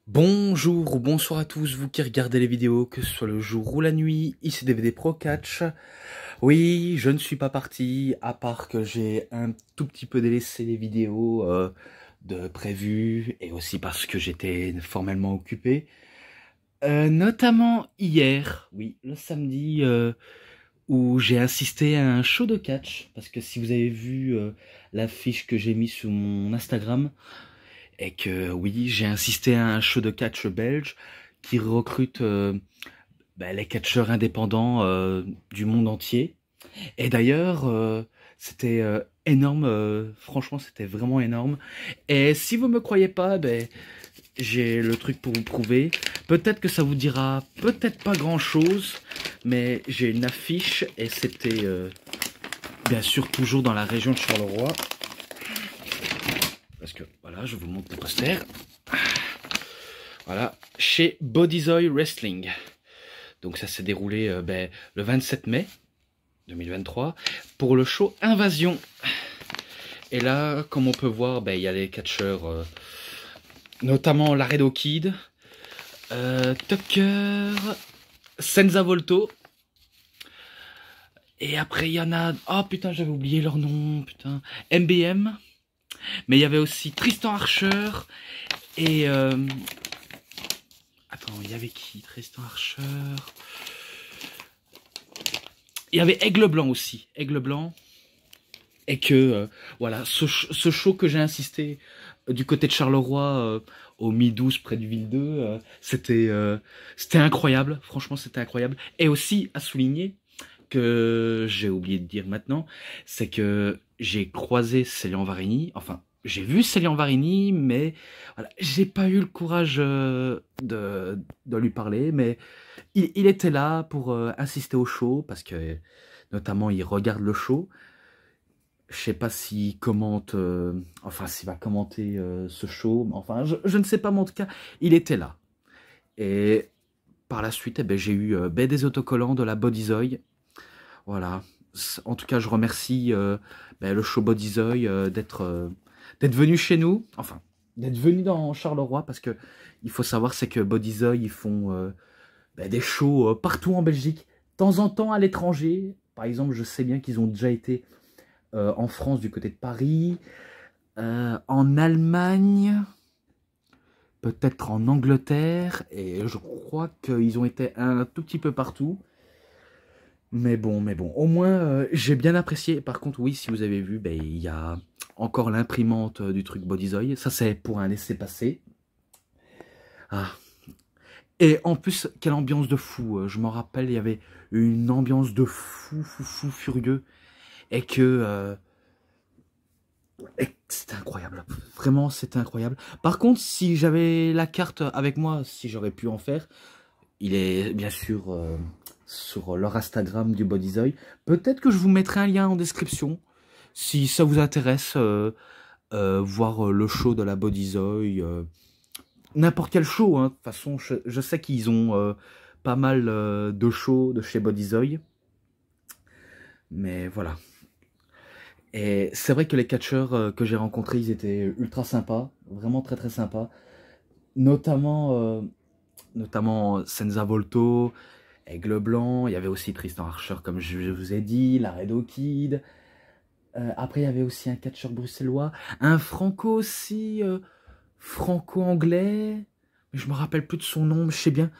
Bonjour ou bonsoir à tous, vous qui regardez les vidéos, que ce soit le jour ou la nuit, ici DVD Pro Catch. Oui, je ne suis pas parti, à part que j'ai un tout petit peu délaissé les vidéos de prévues, et aussi parce que j'étais formellement occupé. Notamment hier, oui, le samedi, où j'ai assisté à un show de catch, parce que si vous avez vu l'affiche que j'ai mise sur mon Instagram, et que oui, j'ai assisté à un show de catch belge qui recrute les catcheurs indépendants du monde entier. Et d'ailleurs, c'était énorme, franchement c'était vraiment énorme. Et si vous me croyez pas, j'ai le truc pour vous prouver. Peut-être que ça vous dira peut-être pas grand chose, mais j'ai une affiche et c'était bien sûr toujours dans la région de Charleroi. Parce que voilà, je vous montre le poster. Voilà, chez Bodyzoy Wrestling. Donc ça s'est déroulé le 27 mai 2023 pour le show Invasion. Et là, comme on peut voir, il y a les catcheurs, notamment Laredo Kid, Tucker, Senza Volto. Et après, il y en a... Oh putain, j'avais oublié leur nom, putain. MBM. Mais il y avait aussi Tristan Archer et... Attends, il y avait qui? Tristan Archer. Il y avait Aigle Blanc aussi. Aigle Blanc. Et que, voilà, ce show que j'ai insisté du côté de Charleroi, au Mi-12 près du Ville 2, c'était incroyable. Franchement, c'était incroyable. Et aussi, à souligner, que j'ai oublié de dire maintenant, c'est que j'ai croisé Célian Varini. Enfin, j'ai vu Célian Varini, mais voilà, j'ai pas eu le courage de lui parler. Mais il était là pour assister au show, parce que notamment il regarde le show. Je sais pas s'il commente, enfin s'il va commenter ce show. Enfin, je ne sais pas, mais en tout cas, il était là. Et par la suite, j'ai eu des autocollants de la Bodyzoy. Voilà. En tout cas, je remercie le show Bodyzoy d'être venu chez nous. Enfin, d'être venu dans Charleroi, parce que il faut savoir, c'est que Bodyzoy, ils font des shows partout en Belgique, de temps en temps à l'étranger. Par exemple, je sais bien qu'ils ont déjà été en France du côté de Paris, en Allemagne, peut-être en Angleterre, et je crois qu'ils ont été un tout petit peu partout. Mais bon, au moins, j'ai bien apprécié. Par contre, oui, si vous avez vu, il y a encore l'imprimante du truc Bodyzoy. Ça, c'est pour un laisser-passer. Ah. Et en plus, quelle ambiance de fou. Je me rappelle, il y avait une ambiance de fou furieux. Et c'était incroyable. Vraiment, c'était incroyable. Par contre, si j'avais la carte avec moi, si j'aurais pu en faire, il est bien sûr sur leur Instagram du Bodyzoy. Peut-être que je vous mettrai un lien en description si ça vous intéresse, voir le show de la Bodyzoy. N'importe quel show, hein. De toute façon, je sais qu'ils ont pas mal de shows de chez Bodyzoy. Mais voilà. Et c'est vrai que les catcheurs que j'ai rencontrés, ils étaient ultra sympas. Vraiment très sympas. Notamment Senza Volto, Aigle Blanc, il y avait aussi Tristan Archer, comme je vous ai dit, Laredo Kid. Après, il y avait aussi un catcheur bruxellois, un franco aussi, franco-anglais. Je me rappelle plus de son nom, mais je sais bien.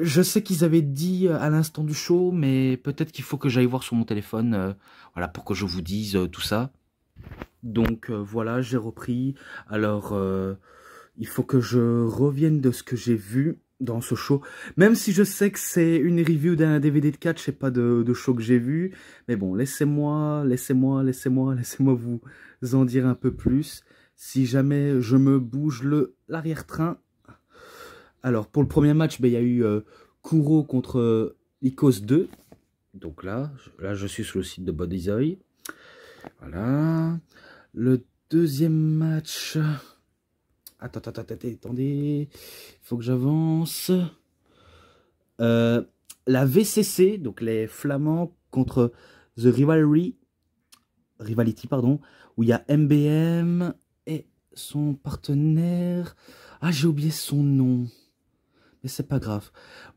Je sais qu'ils avaient dit à l'instant du show, mais peut-être qu'il faut que j'aille voir sur mon téléphone, voilà, pour que je vous dise tout ça. Donc voilà, j'ai repris. Alors, il faut que je revienne de ce que j'ai vu dans ce show. Même si je sais que c'est une review d'un DVD de catch et pas de show que j'ai vu. Mais bon, laissez-moi vous en dire un peu plus. Si jamais je me bouge l'arrière-train. Alors, pour le premier match, il y a eu Kuro contre Icos 2. Donc là, je suis sur le site de Bodyzoy. Voilà. Le deuxième match... Attendez. Il faut que j'avance. La VCC, donc les Flamands contre The Rivalry, Rivality, pardon, où il y a MBM et son partenaire. Ah, j'ai oublié son nom. Mais c'est pas grave.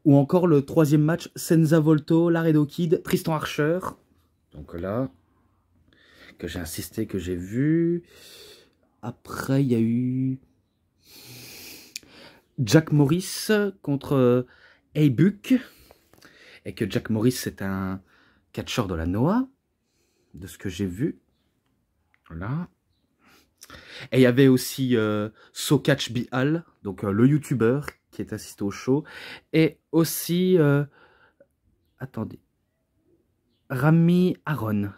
Ou encore le troisième match, Senza Volto, Laredo Kid, Tristan Archer. Donc là, que j'ai insisté, que j'ai vu. Après, il y a eu Jack Morris contre A-Buck. Et que Jack Morris, c'est un catcheur de la NOAH, de ce que j'ai vu. Voilà. Et il y avait aussi So Catch Bial, donc le youtubeur qui est assisté au show. Et aussi, attendez, Rami Aaron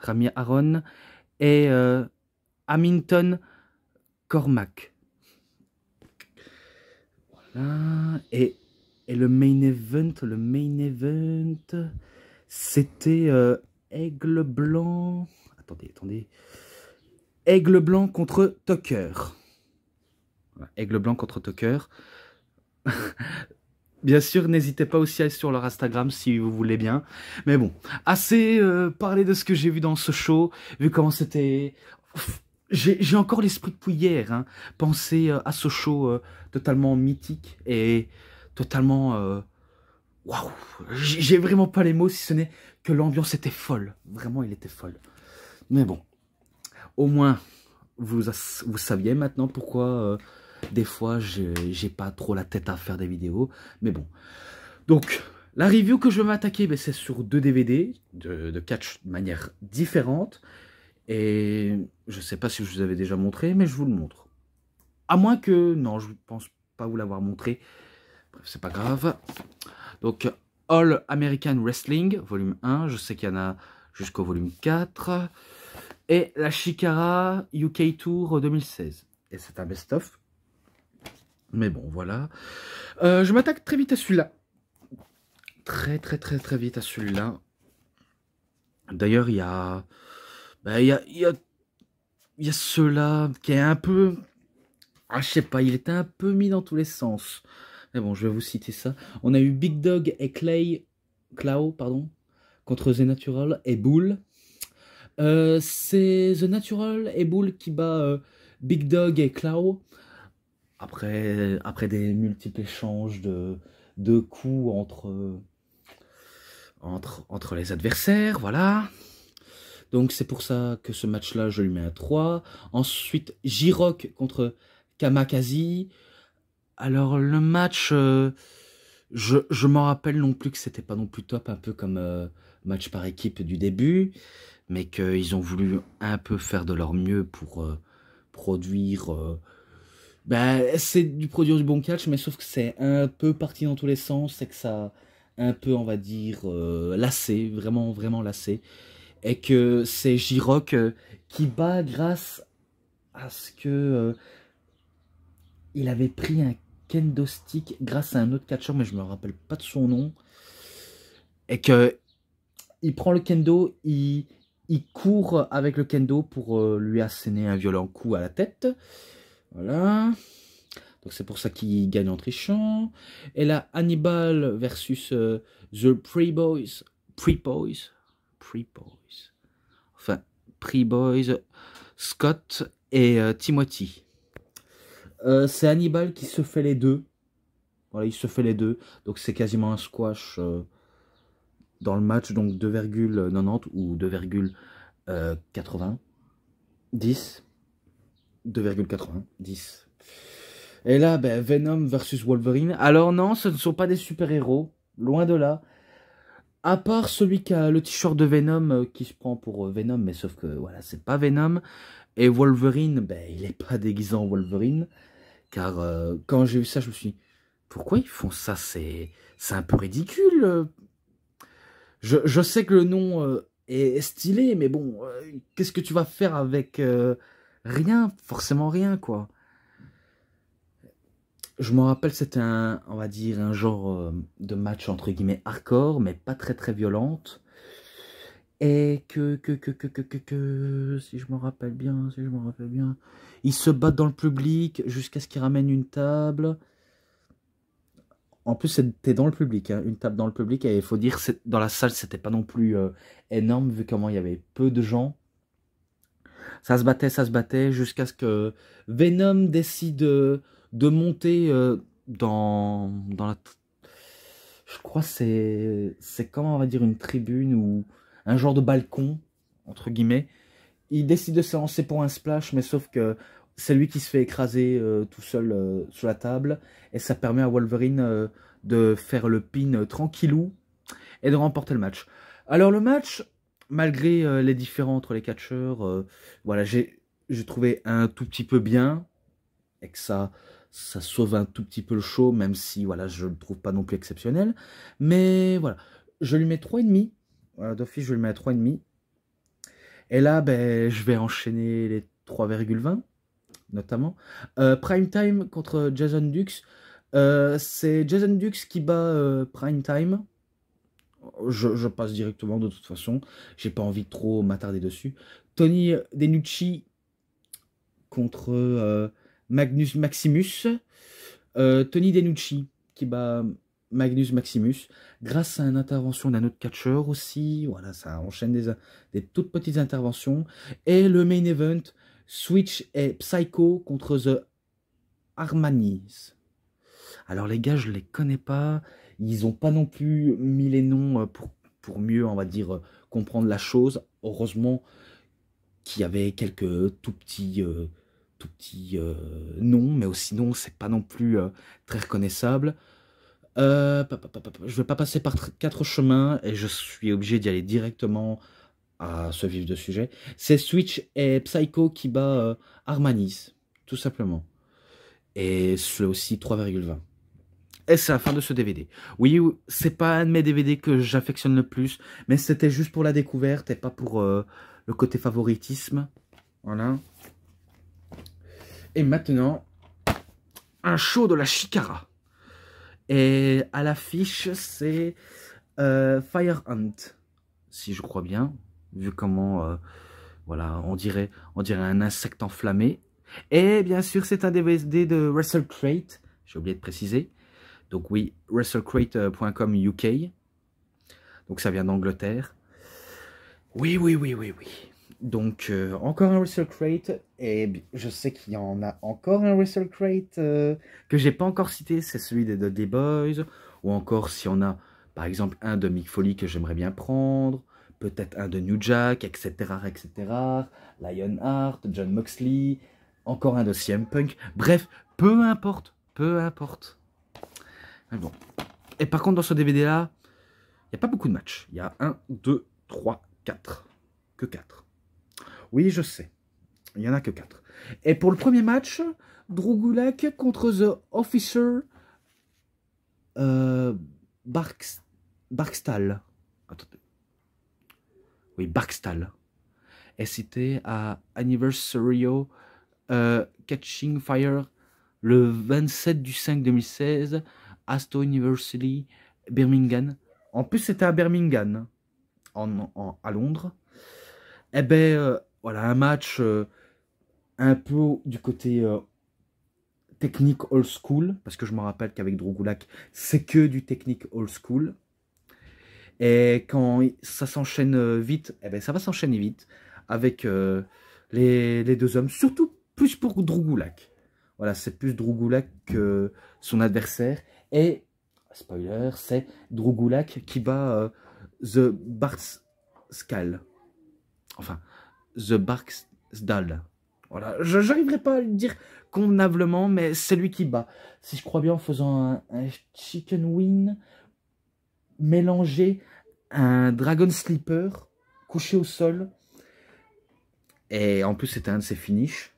et Hamilton Cormac. Voilà. Et le main event, c'était Aigle Blanc. Attendez. Aigle Blanc contre Tucker. Voilà, Aigle Blanc contre Tucker. Bien sûr, n'hésitez pas aussi à aller sur leur Instagram si vous voulez bien. Mais bon, assez parlé de ce que j'ai vu dans ce show, vu comment c'était... J'ai encore l'esprit de pouillère, hein. Pensez à ce show totalement mythique et totalement... Waouh, j'ai vraiment pas les mots si ce n'est que l'ambiance était folle. Vraiment, il était folle. Mais bon, au moins, vous saviez maintenant pourquoi des fois j'ai pas trop la tête à faire des vidéos. Mais bon, donc la review que je vais m'attaquer, ben, c'est sur 2 DVD de catch de manière différente. Et je sais pas si je vous avais déjà montré, mais je vous le montre. À moins que... Non, je pense pas vous l'avoir montré. Bref, c'est pas grave. Donc, All American Wrestling, volume 1. Je sais qu'il y en a jusqu'au volume 4. Et la Chikara UK Tour 2016. Et c'est un best-of. Mais bon, voilà. Je m'attaque très vite à celui-là. Très vite à celui-là. D'ailleurs, il y a... Ben, il y a ceux-là qui est un peu... Ah, je sais pas, il était un peu mis dans tous les sens. Mais bon, je vais vous citer ça. On a eu Big Dog et Clow, contre The Natural et Bull. C'est The Natural et Bull qui bat Big Dog et Clow. Après des multiples échanges de coups entre les adversaires, voilà. Donc c'est pour ça que ce match-là, je lui mets un 3. Ensuite, J-Rock contre Kamakazi. Alors le match, je m'en rappelle non plus que c'était pas non plus top, un peu comme match par équipe du début, mais qu'ils ont voulu un peu faire de leur mieux pour produire... c'est du produire du bon catch, mais sauf que c'est un peu parti dans tous les sens, c'est que ça un peu, on va dire, lassé, vraiment lassé. Et que c'est J-Rock qui bat grâce à ce que il avait pris un kendo stick grâce à un autre catcheur, mais je me rappelle pas de son nom. Et que il prend le kendo, il court avec le kendo pour lui asséner un violent coup à la tête. Voilà. Donc c'est pour ça qu'il gagne en trichant. Et là, Hannibal versus The Pre-Boys. Enfin, Pre-Boys, Scott et Timothy. C'est Hannibal qui se fait les deux. Voilà, il se fait les deux. Donc c'est quasiment un squash dans le match. Donc 2,90 ou 2,80. 10. 2,90. Et là, ben, Venom versus Wolverine. Alors non, ce ne sont pas des super-héros. Loin de là. À part celui qui a le t-shirt de Venom qui se prend pour Venom. Mais sauf que, voilà, c'est pas Venom. Et Wolverine, ben, il n'est pas déguisé en Wolverine. Car quand j'ai vu ça, je me suis dit, pourquoi ils font ça? C'est un peu ridicule. Je sais que le nom est stylé, mais bon, qu'est-ce que tu vas faire avec rien? Forcément rien, quoi. Je me rappelle, c'était on va dire, un genre de match entre guillemets hardcore, mais pas très violente. Et si je me rappelle bien, ils se battent dans le public jusqu'à ce qu'ils ramènent une table. En plus, c'était dans le public, hein, une table dans le public. Et il faut dire, dans la salle, c'était pas non plus énorme, vu comment il y avait peu de gens. ça se battait, jusqu'à ce que Venom décide de monter dans la... Je crois que c'est comment on va dire une tribune ou un genre de balcon, entre guillemets. Il décide de se lancer pour un splash, mais sauf que c'est lui qui se fait écraser tout seul sur la table. Et ça permet à Wolverine de faire le pin tranquillou et de remporter le match. Alors le match, malgré les différends entre les catcheurs, voilà, j'ai trouvé un tout petit peu bien. Et que ça sauve un tout petit peu le show, même si voilà, je ne le trouve pas non plus exceptionnel. Mais voilà, je lui mets 3,5. Voilà, d'office, je lui mets à 3,5. Et là, ben, je vais enchaîner les 3,20, notamment. Prime Time contre Jason Dux. C'est Jason Dux qui bat Prime Time. Je passe directement de toute façon. J'ai pas envie de trop m'attarder dessus. Tony Denucci contre Magnus Maximus. Tony Denucci qui bat Magnus Maximus grâce à une intervention d'un autre catcheur aussi. Voilà, ça enchaîne des toutes petites interventions. Et le main event, Switch et Psycho contre The Armanis. Alors les gars, je les connais pas. Ils ont pas non plus mis les noms pour mieux, on va dire, comprendre la chose. Heureusement qu'il y avait quelques tout petits noms, mais aussi non, c'est pas non plus très reconnaissable. Je vais pas passer par 4 chemins et je suis obligé d'y aller directement à ce vif de sujet. C'est Switch et Psycho qui bat Armanis, tout simplement. Et c'est aussi 3,20. Et c'est la fin de ce DVD. Oui, c'est pas un de mes DVD que j'affectionne le plus, mais c'était juste pour la découverte et pas pour le côté favoritisme. Voilà. Et maintenant, un show de la Chikara. Et à l'affiche, c'est Fire Hunt, si je crois bien, vu comment, voilà, on dirait un insecte enflammé. Et bien sûr, c'est un DVD de WrestleCrate, j'ai oublié de préciser. Donc oui, WrestleCrate.com UK. Donc ça vient d'Angleterre. Oui. Donc encore un WrestleCrate. Et je sais qu'il y en a encore un WrestleCrate que j'ai pas encore cité. C'est celui des Dudley Boys. Ou encore si on a par exemple un de Mick Foley que j'aimerais bien prendre. Peut-être un de New Jack, etc. Lionheart, John Moxley. Encore un de CM Punk. Bref, peu importe. Mais bon. Et par contre, dans ce DVD-là, il n'y a pas beaucoup de matchs. Il y a 1, 2, 3, 4. Que 4. Oui, je sais. Il n'y en a que 4. Et pour le premier match, Drew Gulak contre The Officer Barkstal. Attendez. Oui, Barkstal. Et c'était à Anniversario Catching Fire le 27 du 5 2016, Aston University, Birmingham. En plus, c'était à Birmingham, à Londres. Eh ben, voilà, un match un peu du côté technique old school, parce que je me rappelle qu'avec Drew Gulak, c'est que du technique old school. Et quand ça s'enchaîne vite, eh ben, ça va s'enchaîner vite avec les deux hommes, surtout plus pour Drew Gulak. Voilà, c'est plus Drew Gulak que son adversaire. Et, spoiler, c'est Drew Gulak qui bat The Barksdal. Enfin, The Barksdal. Voilà, je n'arriverai pas à le dire convenablement, mais c'est lui qui bat. Si je crois bien, en faisant un chicken wing mélangé à un dragon sleeper couché au sol. Et en plus, c'était un de ses finishes.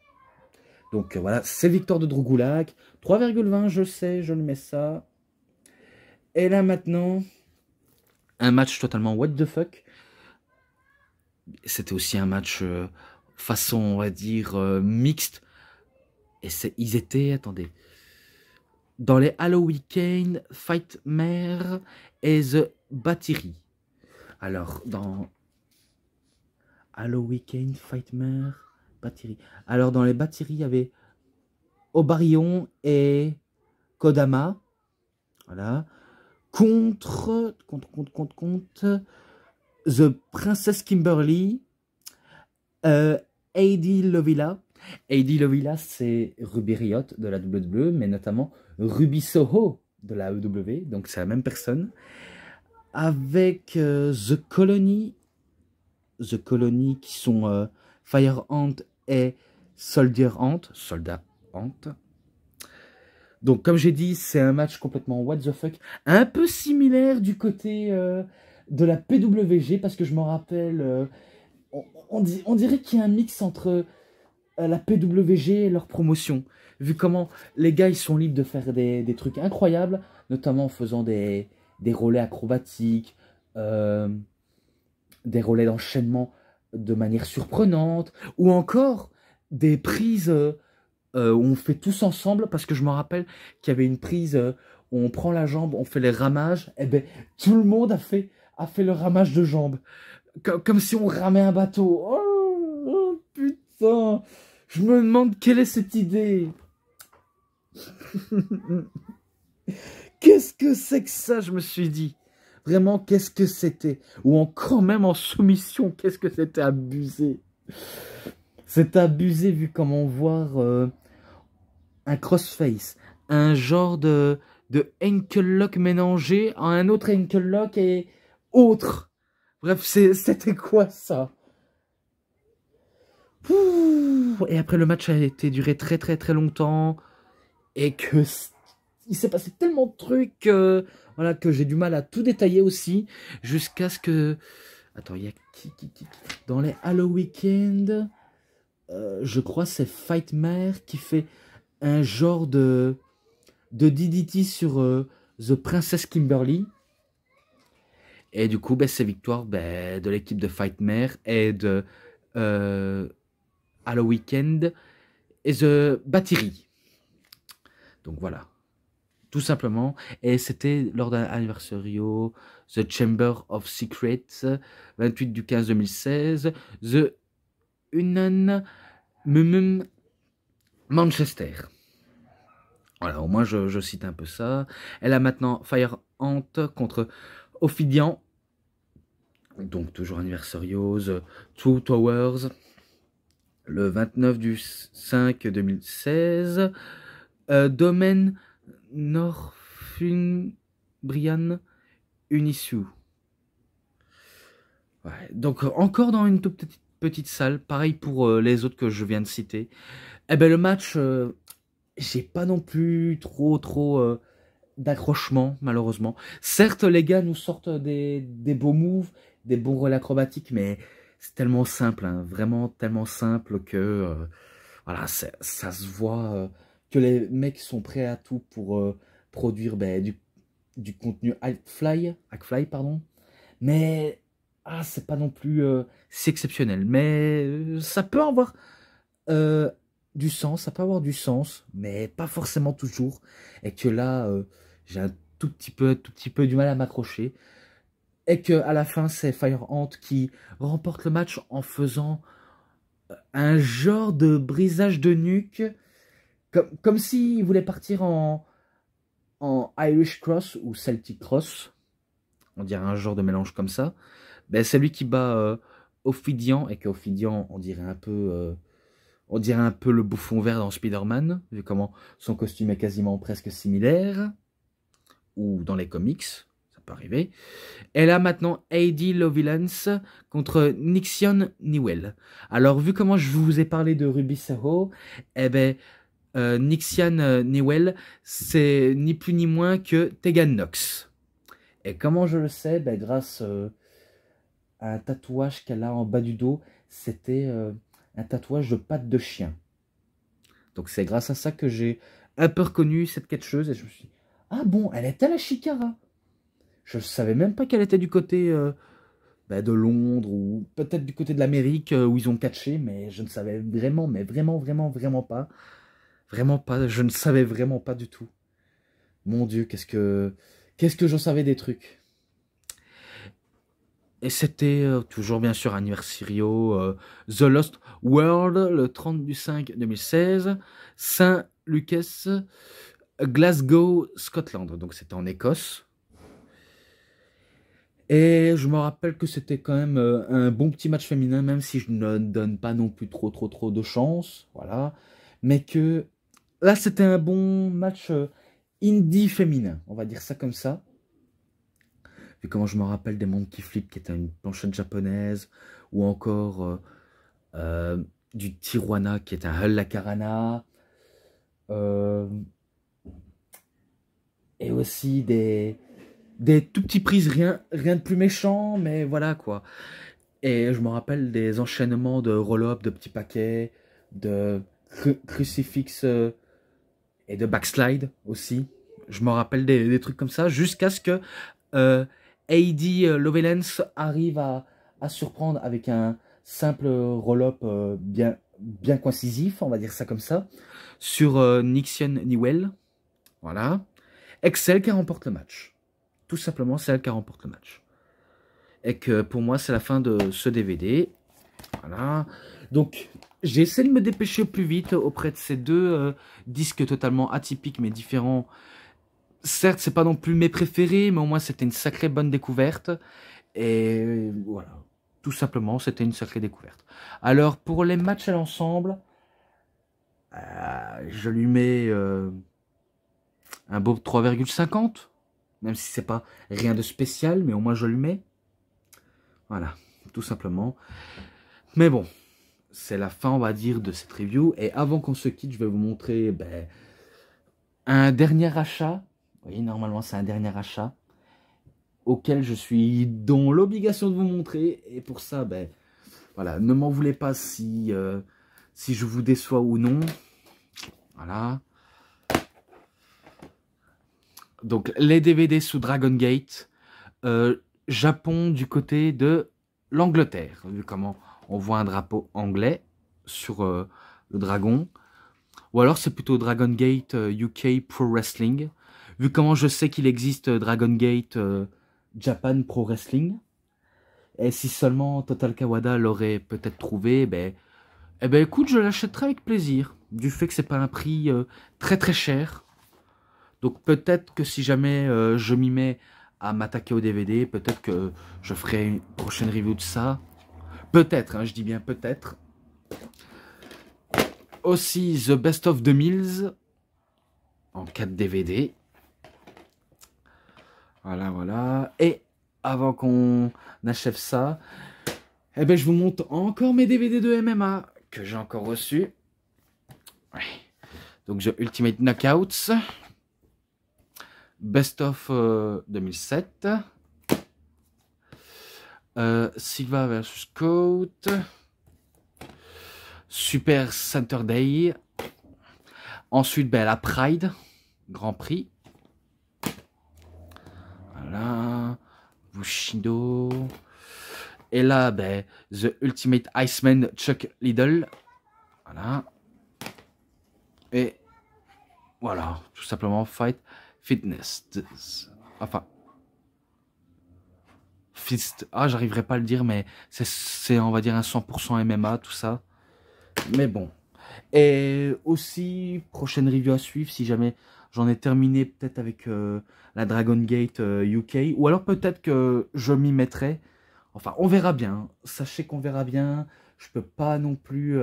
Donc voilà, c'est victoire de Drew Gulak. 3,20, je sais, je le mets ça. Et là maintenant, un match totalement what the fuck. C'était aussi un match façon, on va dire, mixte. Et ils étaient, attendez, dans les Halloween Fightmare et The Battery. Alors, dans Halloween Fightmare... Battery. Alors, dans les batteries, il y avait Obarion et Kodama. Voilà. Contre The Princess Kimberly, AD Lovilla. AD Lovilla, c'est Ruby Riott de la WWE, mais notamment Ruby Soho de la AEW, donc c'est la même personne. Avec The Colony qui sont Fire Ant et Soldier Ant. Soldat Ant. Donc comme j'ai dit, c'est un match complètement what the fuck. Un peu similaire du côté de la PWG, parce que je me rappelle, on dirait qu'il y a un mix entre la PWG et leur promotion. Vu comment les gars, ils sont libres de faire des trucs incroyables, notamment en faisant des relais acrobatiques, des relais d'enchaînement de manière surprenante, ou encore des prises où on fait tous ensemble, parce que je me rappelle qu'il y avait une prise où on prend la jambe, on fait les ramages, et ben tout le monde a fait le ramage de jambes, comme si on ramait un bateau. Oh, putain, je me demande quelle est cette idée. Qu'est-ce que c'est que ça, je me suis dit. Vraiment, qu'est-ce que c'était? Ou encore même en soumission, qu'est-ce que c'était abusé. C'est abusé vu comment voir un crossface, un genre de ankle lock mélangé à un autre ankle lock et autre. Bref, c'était quoi ça? Et après le match a été duré très très très longtemps et que il s'est passé tellement de trucs voilà, que j'ai du mal à tout détailler aussi, jusqu'à ce que... Attends, il y a qui dans les Halo Weekend, je crois c'est Fightmare qui fait un genre de DDT sur The Princess Kimberly. Et du coup, c'est victoire de l'équipe de Fightmare et de Halo Weekend et The Battery. Donc voilà. Tout simplement. Et c'était lors d'un anniversario, The Chamber of Secrets, 28 du 15 2016, The Unan Mumum Manchester. Voilà, au moins je cite un peu ça. Elle a maintenant Fire Ant contre Ophidian. Donc toujours anniversario, The Two Towers, le 29 du 5 2016. Domaine Northumbrian Unissu. Ouais, donc encore dans une toute petite salle, pareil pour les autres que je viens de citer. Eh ben le match, j'ai pas non plus trop d'accrochement malheureusement. Certes les gars nous sortent des beaux moves, des bons relais acrobatiques, mais c'est tellement simple, hein, vraiment tellement simple que voilà, ça se voit que les mecs sont prêts à tout pour produire du contenu hackfly, pardon. Mais c'est pas non plus si exceptionnel. Mais ça peut avoir du sens, mais pas forcément toujours. Et que là, j'ai un tout petit peu du mal à m'accrocher. Et que à la fin, c'est Fire Ant qui remporte le match en faisant un genre de brisage de nuque, comme s'il voulait partir en Irish Cross ou Celtic Cross. On dirait un genre de mélange comme ça. C'est lui qui bat Ophidian, et qu'Ophidian, on dirait un peu le bouffon vert dans Spider-Man, vu comment son costume est quasiment presque similaire, ou dans les comics, ça peut arriver. Et là maintenant, AD Lovillance contre Nixion Newell. Alors vu comment je vous ai parlé de Ruby Soho, Nixion Newell, c'est ni plus ni moins que Tegan Nox. Et comment je le sais? Grâce à un tatouage qu'elle a en bas du dos, c'était un tatouage de pattes de chien. Donc c'est grâce à ça que j'ai un peu reconnu cette catcheuse et je me suis dit, ah bon, elle était à la Chikara. Je ne savais même pas qu'elle était du côté de Londres ou peut-être du côté de l'Amérique où ils ont catché, mais je ne savais vraiment, mais vraiment pas. Vraiment pas, je ne savais vraiment pas du tout. Mon Dieu, qu'est-ce que j'en savais des trucs. Et c'était toujours bien sûr anniversario The Lost World, le 30 du 5 2016, Saint-Lucas, Glasgow, Scotland. Donc c'était en Écosse. Et je me rappelle que c'était quand même un bon petit match féminin, même si je ne donne pas non plus trop de chance, voilà. Mais que là, c'était un bon match indie féminin, on va dire ça comme ça. Vu comment je me rappelle des Monkey Flip qui était une planchette japonaise, ou encore du Tijuana qui est un Hull La Carana, et aussi des tout petits prises, rien de plus méchant, mais voilà quoi. Et je me rappelle des enchaînements de roll-up, de petits paquets, de crucifix et de backslide aussi. Je me rappelle des trucs comme ça, jusqu'à ce que AD Lovelace arrive à surprendre avec un simple roll-up bien coincisif, on va dire ça comme ça, sur Nixion Newell. Voilà. Excel qui remporte le match. Tout simplement, c'est elle qui remporte le match. Et que pour moi, c'est la fin de ce DVD. Voilà. Donc, j'ai essayé de me dépêcher au plus vite auprès de ces deux disques totalement atypiques mais différents. Certes, c'est pas non plus mes préférés, mais au moins c'était une sacrée bonne découverte. Et voilà. Tout simplement, c'était une sacrée découverte. Alors, pour les matchs à l'ensemble, je lui mets un beau 3,50. Même si c'est pas rien de spécial, mais au moins je lui mets. Voilà, tout simplement. Mais bon, c'est la fin, on va dire, de cette review. Et avant qu'on se quitte, je vais vous montrer un dernier achat. Vous voyez, normalement, c'est un dernier achat auquel je suis dans l'obligation de vous montrer. Et pour ça, voilà, ne m'en voulez pas si je vous déçois ou non. Voilà. Donc, les DVD sous Dragon Gate. Japon du côté de l'Angleterre. Vu comment on voit un drapeau anglais sur le dragon. Ou alors c'est plutôt Dragon Gate UK Pro Wrestling. Vu comment je sais qu'il existe Dragon Gate Japan Pro Wrestling. Et si seulement Total Kawada l'aurait peut-être trouvé, écoute, je l'achèterai avec plaisir. Du fait que c'est pas un prix très cher. Donc peut-être que si jamais je m'y mets à m'attaquer au DVD, peut-être que je ferai une prochaine review de ça. Peut-être, hein, je dis bien peut-être. Aussi The Best of 2000 en 4 DVD. Voilà, voilà. Et avant qu'on achève ça, je vous montre encore mes DVD de MMA que j'ai encore reçus. Ouais. Donc The Ultimate Knockouts. Best of 2007. Silva vs Coat. Super Saturday. Ensuite, la Pride. Grand Prix. Voilà. Bushido. Et là, The Ultimate Iceman Chuck Liddell. Voilà. Et voilà, tout simplement Fight Fitness. Enfin. Fist. Ah, j'arriverai pas à le dire, mais c'est on va dire un 100% MMA, tout ça. Mais bon. Et aussi, prochaine review à suivre, si jamais j'en ai terminé peut-être avec la Dragon Gate UK. Ou alors peut-être que je m'y mettrai. Enfin, on verra bien. Sachez qu'on verra bien. Je peux pas non plus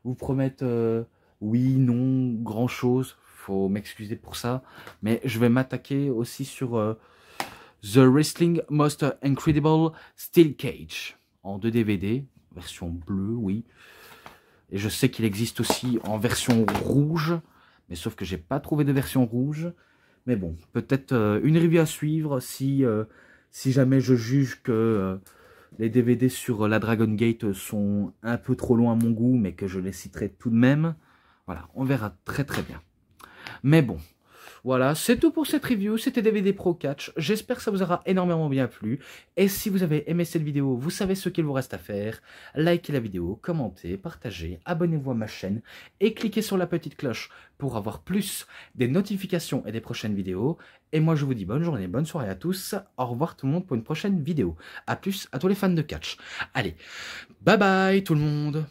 vous promettre oui, non, grand chose. Faut m'excuser pour ça. Mais je vais m'attaquer aussi sur The Wrestling Most Incredible Steel Cage. En 2 DVD. Version bleue, oui. Et je sais qu'il existe aussi en version rouge. Mais sauf que j'ai pas trouvé de version rouge. Mais bon, peut-être une review à suivre si jamais je juge que les DVD sur la Dragon Gate sont un peu trop loin à mon goût, mais que je les citerai tout de même. Voilà, on verra très bien. Mais bon, voilà, c'est tout pour cette review, c'était DVD Pro Catch. J'espère que ça vous aura énormément bien plu. Et si vous avez aimé cette vidéo, vous savez ce qu'il vous reste à faire. Likez la vidéo, commentez, partagez, abonnez-vous à ma chaîne et cliquez sur la petite cloche pour avoir plus des notifications et des prochaines vidéos. Et moi je vous dis bonne journée, bonne soirée à tous. Au revoir tout le monde pour une prochaine vidéo. A plus à tous les fans de catch. Allez, bye bye tout le monde.